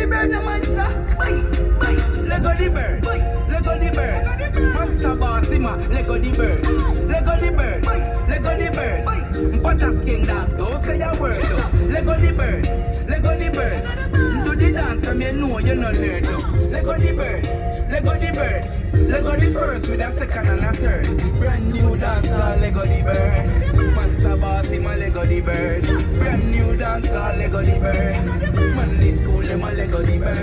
the bird, no monster. Lego the bird. Lego the bird. Monster boss, hima. Lego the bird. Lego the bird. Lego the bird. Butter skin dog, don't say a word though. Lego the bird. Lego the bird. Do the dance from you know you no learn though. Lego the bird. Lego the bird. Lego the first with a second and a third. Brand new dance called Lego the bird. Monster boss, hima. Lego the bird. Brand new dance called Lego the bird. Money school, hima. Lego the bird.